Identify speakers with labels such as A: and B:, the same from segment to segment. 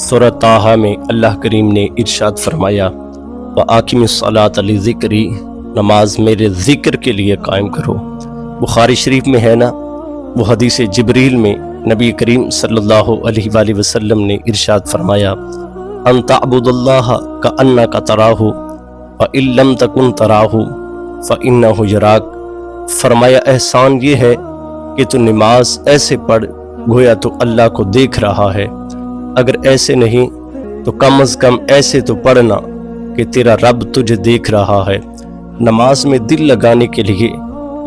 A: سورہ طٰہٰ میں اللہ کریم نے ارشاد فرمایا وَآقِمِ الصَّلَاةَ لِذِکْرِی، نماز میرے ذکر کے لیے قائم کرو۔ بخاری شریف میں ہے نا وہ حدیث جبریل میں نبی کریم صلی اللہ علیہ وآلہ وسلم نے ارشاد فرمایا ان تعبد اللہ کأنک تراہ فإن لم تکن تراہ فإنہ یراک۔ فرمایا احسان یہ ہے کہ تو نماز ایسے پڑھ گویا تو اللہ کو دیکھ رہا ہے، اگر ایسے نہیں تو کم از کم ایسے تو پڑھنا کہ تیرا رب تجھے دیکھ رہا ہے۔ نماز میں دل لگانے کے لیے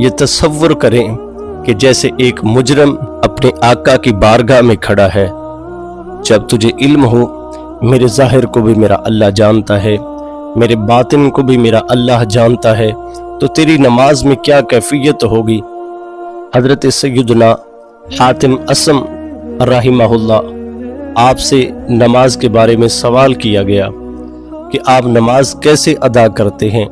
A: یہ تصور کریں کہ جیسے ایک مجرم اپنے آقا کی بارگاہ میں کھڑا ہے۔ جب تجھے علم ہو میرے ظاہر کو بھی میرا اللہ جانتا ہے، میرے باطن کو بھی میرا اللہ جانتا ہے، تو تیری نماز میں کیا کیفیت ہوگی۔ حضرت سیدنا حاتم اسم رحمہ اللہ آپ سے نماز کے بارے میں سوال کیا گیا کہ آپ نماز کیسے ادا کرتے ہیں،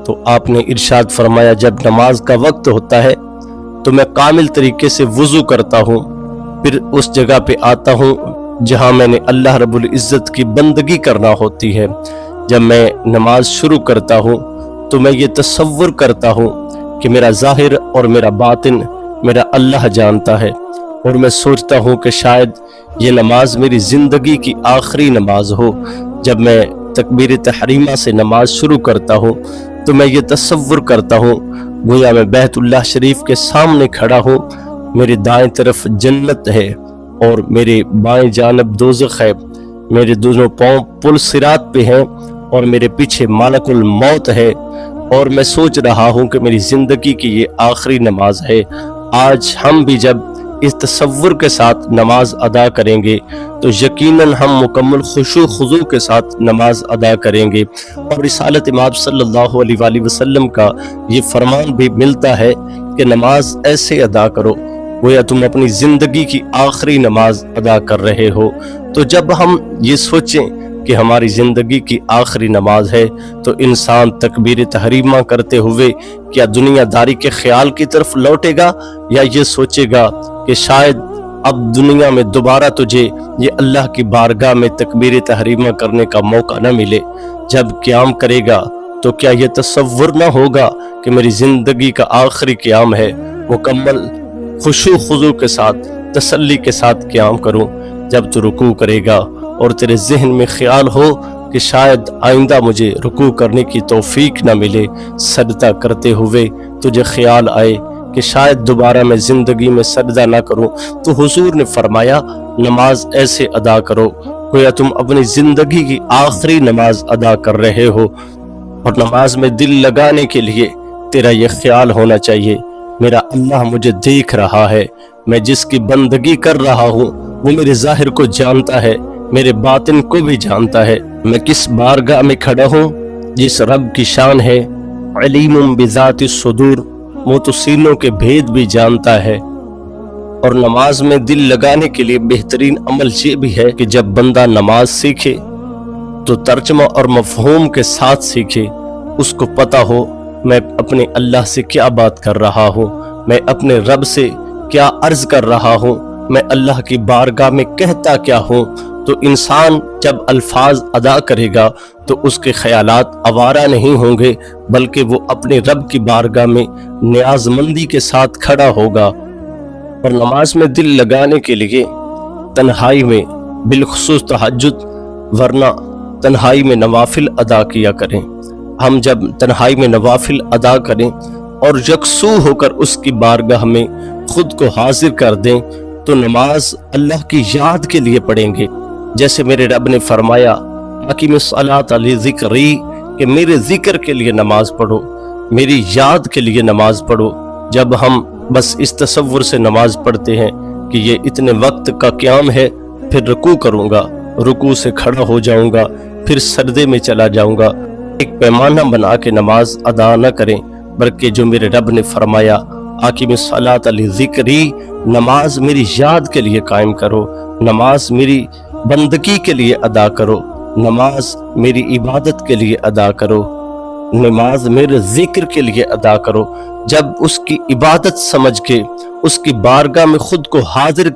A: تو آپ نے ارشاد فرمایا جب نماز کا وقت ہوتا ہے تو میں کامل طریقے سے وضو کرتا ہوں، پھر اس جگہ پہ آتا ہوں جہاں میں نے اللہ رب العزت کی بندگی کرنا ہوتی ہے۔ جب میں نماز شروع کرتا ہوں تو میں یہ تصور کرتا ہوں کہ میرا ظاہر اور میرا باطن میرا اللہ جانتا ہے، اور میں سوچتا ہوں کہ شاید یہ نماز میری زندگی کی آخری نماز ہو۔ جب میں تکبیر تحریمہ سے نماز شروع کرتا ہوں تو میں یہ تصور کرتا ہوں گویا میں بیت اللہ شریف کے سامنے کھڑا ہوں، میرے دائیں طرف جنت ہے اور میرے بائیں جانب دوزخ ہے، میرے دونوں پاؤں پل صراط پہ ہیں اور میرے پیچھے ملک الموت ہے، اور میں سوچ رہا ہوں کہ میری زندگی کی یہ آخری نماز ہے۔ آج ہم بھی جب اس تصور کے ساتھ نماز ادا کریں گے تو یقیناً ہم مکمل خشوع خضوع کے ساتھ نماز ادا کریں گے، اور رسالت امام صلی اللہ علیہ وآلہ وسلم کا یہ فرمان بھی ملتا ہے کہ نماز ایسے ادا کرو گویا تم اپنی زندگی کی آخری نماز ادا کر رہے ہو۔ تو جب ہم یہ سوچیں کہ ہماری زندگی کی آخری نماز ہے تو انسان تکبیر تحریمہ کرتے ہوئے کیا دنیا داری کے خیال کی طرف لوٹے گا، یا یہ سوچے گا کہ شاید اب دنیا میں دوبارہ تجھے یہ اللہ کی بارگاہ میں تکبیر تحریمہ کرنے کا موقع نہ ملے۔ جب قیام کرے گا تو کیا یہ تصور نہ ہوگا کہ میری زندگی کا آخری قیام ہے، مکمل خشوع خضوع کے ساتھ تسلی کے ساتھ قیام کروں۔ جب تو رکوع کرے گا اور تیرے ذہن میں خیال ہو کہ شاید آئندہ مجھے رکوع کرنے کی توفیق نہ ملے، سجدہ کرتے ہوئے تجھے خیال آئے کہ شاید دوبارہ میں زندگی میں سجدہ نہ کروں، تو حضور نے فرمایا نماز ایسے ادا کرو گویا تم اپنی زندگی کی آخری نماز ادا کر رہے ہو۔ اور نماز میں دل لگانے کے لیے تیرا یہ خیال ہونا چاہیے میرا اللہ مجھے دیکھ رہا ہے، میں جس کی بندگی کر رہا ہوں وہ میرے ظاہر کو جانتا ہے، میرے باطن کو بھی جانتا ہے، میں کس بارگاہ میں کھڑا ہوں جس رب کی شان ہے علیم بذات الصدور، وہ تو سینوں کے بھید بھی جانتا ہے۔ اور نماز میں دل لگانے کے لیے بہترین عمل یہ بھی ہے کہ جب بندہ نماز سیکھے تو ترجمہ اور مفہوم کے ساتھ سیکھے، اس کو پتہ ہو میں اپنے اللہ سے کیا بات کر رہا ہوں، میں اپنے رب سے کیا عرض کر رہا ہوں، میں اللہ کی بارگاہ میں کہتا کیا ہوں۔ تو انسان جب الفاظ ادا کرے گا تو اس کے خیالات آوارہ نہیں ہوں گے، بلکہ وہ اپنے رب کی بارگاہ میں نیاز مندی کے ساتھ کھڑا ہوگا۔ اور نماز میں دل لگانے کے لیے تنہائی میں بالخصوص تہجد ورنہ تنہائی میں نوافل ادا کیا کریں۔ ہم جب تنہائی میں نوافل ادا کریں اور یکسو ہو کر اس کی بارگاہ میں خود کو حاضر کر دیں تو نماز اللہ کی یاد کے لیے پڑھیں گے، جیسے میرے رب نے فرمایا اقیم الصلاۃ لذکری، کہ میرے ذکر کے لیے نماز پڑھو، میری یاد کے لیے نماز پڑھو۔ جب ہم بس اس تصور سے نماز پڑھتے ہیں کہ یہ اتنے وقت کا قیام ہے، پھر رکوع کروں گا، رکوع سے کھڑا ہو جاؤں گا، پھر سجدے میں چلا جاؤں گا، ایک پیمانہ بنا کے نماز ادا نہ کریں، بلکہ جو میرے رب نے فرمایا اقیم الصلاۃ لذکری، نماز میری یاد کے لیے قائم کرو، نماز میری بندگی کے لیے ادا کرو، نماز میری عبادت کے لیے ادا کرو، نماز میرے ذکر کے لیے ادا کرو۔ جب اس کی عبادت سمجھ کے اس کی بارگاہ میں خود کو حاضر